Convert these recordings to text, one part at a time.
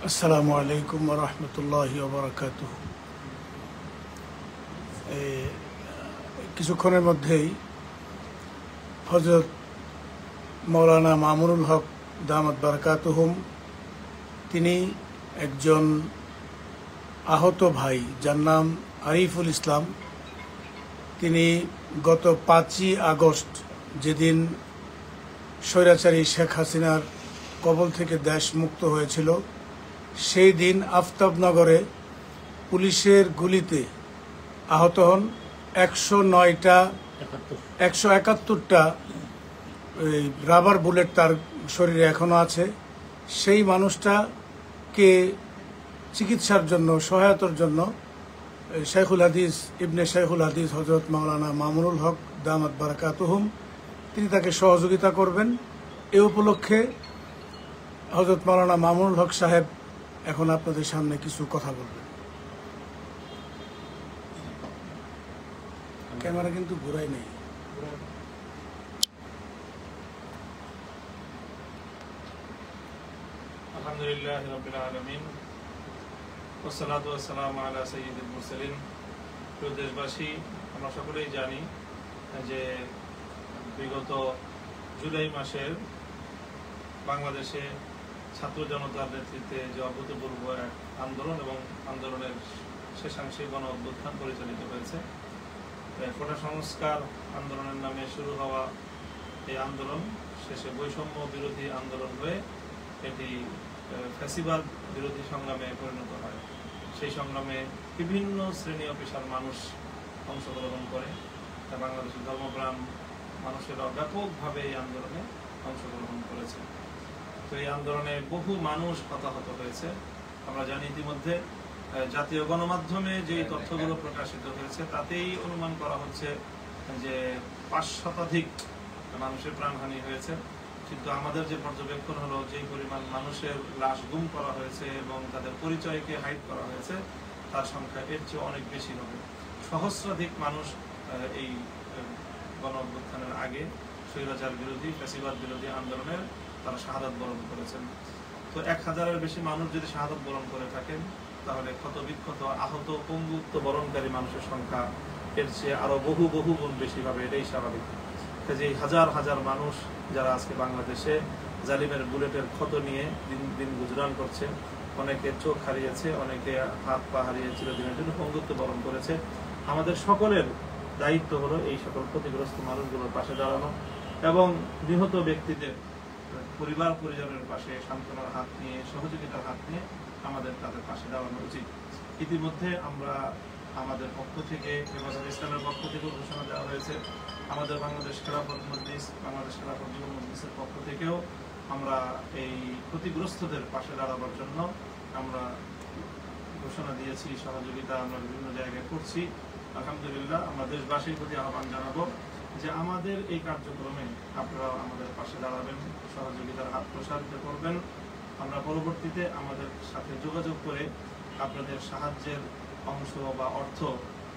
আসসালামু আলাইকুম ওয়া রাহমাতুল্লাহি ওয়া বারাকাতুহু। কিছুক্ষণের মধ্যেই হযরত মাওলানা মামুনুল হক দামাত বারাকাতুহুম তিনি একজন আহত ভাই যার নাম আরিফুল ইসলাম। তিনি গত 5ই আগস্ট যেদিন স্বৈরাচারী শেখ হাসিনার কবল থেকে দেশ মুক্ত হয়েছিল, সেই দিন আফতাবনগরে পুলিশের গুলিতে আহত হন। 171টা রাবার বুলেট তার শরীরে এখনো আছে। সেই মানুষটাকে চিকিৎসার জন্য, সহায়তার জন্য শেখুল হাদিস ইবনে শেখুল হাদিস হযরত মাওলানা মামুনুল হক দামাত বারাকাতুহুম তিনি তাকে সহযোগিতা করবেন। এ উপলক্ষে হযরত মাওলানা মামুনুল হক সাহেব এখন আপনাদের সামনে কিছু কথা বলবেন। ক্যামেরা কিন্তু ঘুরাই নেই। আলহামদুলিল্লাহ রাব্বিল আলামিন ওয়াসসালাতু ওয়াসসালামু আলা সাইয়্যিদিল মুরসালিন। প্রিয় দেশবাসী, আমরা সকলেই জানি যে বিগত জুলাই মাসের বাংলাদেশে ছাত্র জনতার নেতৃত্বে যে অভূতপূর্ব এক আন্দোলন এবং আন্দোলনের শেষাংশে গণ অভ্যুত্থান পরিচালিত হয়েছে। কোটা সংস্কার আন্দোলনের নামে শুরু হওয়া এই আন্দোলন শেষে বৈষম্য বিরোধী আন্দোলন হয়ে এটি ফ্যাসিবাদ বিরোধী সংগ্রামে পরিণত হয়। সেই সংগ্রামে বিভিন্ন শ্রেণী ও পেশার মানুষ অংশগ্রহণ করে। বাংলাদেশের ধর্মপ্রাণ মানুষেরা ব্যাপকভাবে এই আন্দোলনে অংশগ্রহণ করেছে। তো এই আন্দোলনে বহু মানুষ হতাহত হয়েছে। আমরা জানি ইতিমধ্যে জাতীয় গণমাধ্যমে যে তথ্যগুলো প্রকাশিত হয়েছে তাতেই অনুমান করা হচ্ছে যে 5 শতাধিক মানুষের প্রাণহানি হয়েছে। কিন্তু আমাদের যে পর্যবেক্ষণ হলো, যেই পরিমাণ মানুষের লাশ গুম করা হয়েছে এবং তাদের পরিচয়কে হাইড করা হয়েছে, তার সংখ্যা এর চেয়ে অনেক বেশি হবে। সহস্রাধিক মানুষ এই গণ অভ্যুত্থানের আগে স্বৈরাচার বিরোধী, ফ্যাসিবাদ বিরোধী আন্দোলনের তারা শাহাদাত বরণ করেছেন। তো 1000-এর বেশি মানুষ যদি শাহাদাত বরণ করে থাকেন, তাহলে ক্ষত বিক্ষত, আহত, পঙ্গুত্ব বরণকারী মানুষের সংখ্যা এর চেয়ে আরো বহু বহু গুণ বেশি হবে। এটাই স্বাভাবিক। যে হাজার হাজার মানুষ যারা আজকে বাংলাদেশে জালিমের বুলেটের ক্ষত নিয়ে দিন দিন গুজরান করছে, অনেকে চোখ হারিয়েছে, অনেকে হাত পা হারিয়ে চিরদিনের জন্য পঙ্গুত্ব বরণ করেছে, আমাদের সকলের দায়িত্ব হলো এই সকল ক্ষতিগ্রস্ত মানুষগুলোর পাশে দাঁড়ানো এবং নিহত ব্যক্তিদের পরিবার পরিজনের পাশে সান্ত্বনার হাত নিয়ে, সহযোগিতার হাত নিয়ে আমাদের তাদের পাশে দাঁড়ানো উচিত। ইতিমধ্যে আমরা আমাদের পক্ষ থেকে, হেফাজতে ইসলামের পক্ষ থেকে ঘোষণা দেওয়া হয়েছে, আমাদের বাংলাদেশ খেলাফত মজলিস, বাংলাদেশ খেলাফত যুব মজলিসের পক্ষ থেকেও আমরা এই ক্ষতিগ্রস্তদের পাশে দাঁড়াবার জন্য আমরা ঘোষণা দিয়েছি। সহযোগিতা আমরা বিভিন্ন জায়গায় করছি। আলহামদুলিল্লাহ, আমরা দেশবাসীর প্রতি আহ্বান জানাবো যে আমাদের এই কার্যক্রমে আপনারা আমাদের পাশে দাঁড়াবেন, সহযোগিতার হাত প্রসারিত করবেন। আমরা পরবর্তীতে আমাদের সাথে যোগাযোগ করে আপনাদের সাহায্যের অংশ বা অর্থ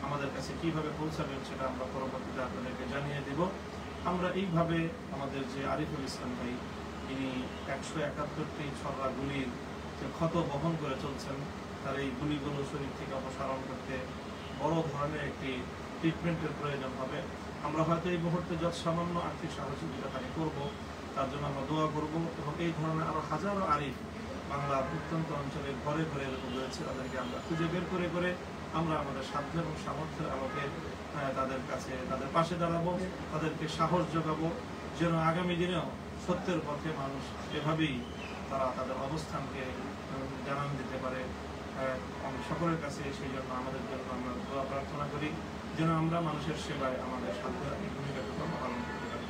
আমাদের কাছে কিভাবে পৌঁছাবেন সেটা আমরা পরবর্তীতে আপনাদেরকে জানিয়ে দিব। আমরা এইভাবে আমাদের যে আরিফুল ইসলাম ভাই, তিনি 171টি ছড়া গুলির যে ক্ষত বহন করে চলছেন, তার এই গুলিগুলো শরীর থেকে অপসারণ করতে বড় ধরনের একটি ট্রিটমেন্টের প্রয়োজন হবে। আমরা হয়তো এই মুহূর্তে যত সামান্য আর্থিক সহযোগিতা তাকে করবো, তার জন্য আমরা দোয়া করবো। এবং এই ধরনের আরো হাজারো আরিফ বাংলা প্রত্যন্ত অঞ্চলে ঘরে ঘরে এরকম রয়েছে, তাদেরকে আমরা খুঁজে বের করে করে আমরা আমাদের সাধ্য এবং সামর্থ্যের আলোকে তাদের কাছে, তাদের পাশে দাঁড়াবো, তাদেরকে সাহস যোগাবো, যেন আগামী দিনেও সত্যের পথে মানুষ এভাবেই তারা তাদের অবস্থানকে জানান দিতে পারে। সকলের কাছে সেই জন্য আমাদের জন্য আমরা দোয়া প্রার্থনা করি, যেন আমরা মানুষের সেবায় আমাদের সাধ্য ভূমিকাকে পালন করতে পারি।